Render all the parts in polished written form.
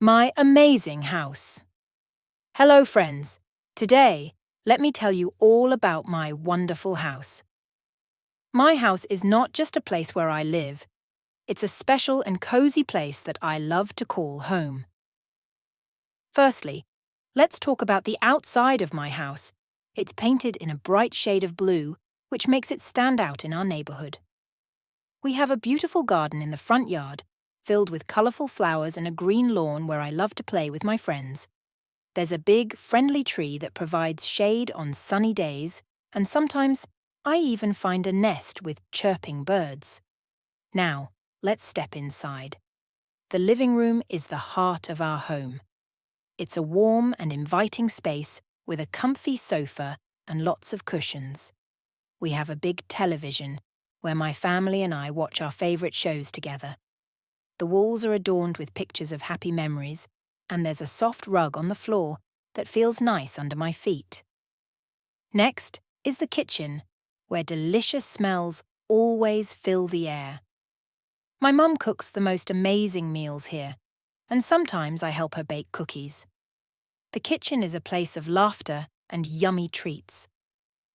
My amazing house. Hello, friends. Today, let me tell you all about my wonderful house. My house is not just a place where I live, it's a special and cozy place that I love to call home. Firstly, let's talk about the outside of my house. It's painted in a bright shade of blue, which makes it stand out in our neighborhood. We have a beautiful garden in the front yard, filled with colorful flowers and a green lawn where I love to play with my friends. There's a big, friendly tree that provides shade on sunny days, and sometimes I even find a nest with chirping birds. Now, let's step inside. The living room is the heart of our home. It's a warm and inviting space with a comfy sofa and lots of cushions. We have a big television where my family and I watch our favorite shows together. The walls are adorned with pictures of happy memories, and there's a soft rug on the floor that feels nice under my feet. Next is the kitchen, where delicious smells always fill the air. My mum cooks the most amazing meals here, and sometimes I help her bake cookies. The kitchen is a place of laughter and yummy treats.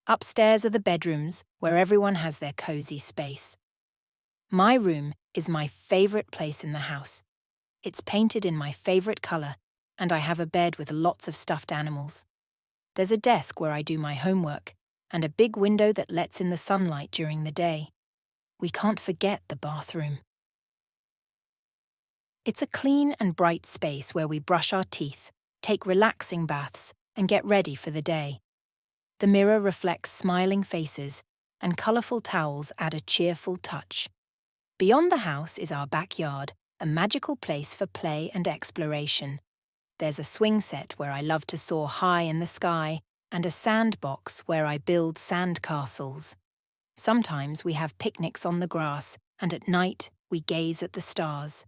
Upstairs are the bedrooms, where everyone has their cozy space. My room is my favorite place in the house. It's painted in my favorite color, and I have a bed with lots of stuffed animals. There's a desk where I do my homework, and a big window that lets in the sunlight during the day. We can't forget the bathroom. It's a clean and bright space where we brush our teeth, take relaxing baths, and get ready for the day. The mirror reflects smiling faces, and colorful towels add a cheerful touch. Beyond the house is our backyard, a magical place for play and exploration. There's a swing set where I love to soar high in the sky, and a sandbox where I build sand castles. Sometimes we have picnics on the grass, and at night we gaze at the stars.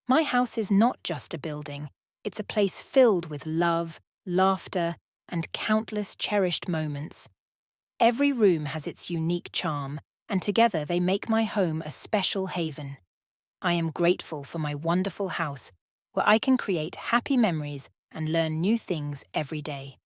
My house is not just a building, it's a place filled with love, laughter, and countless cherished moments. Every room has its unique charm, and together they make my home a special haven. I am grateful for my wonderful house, where I can create happy memories and learn new things every day.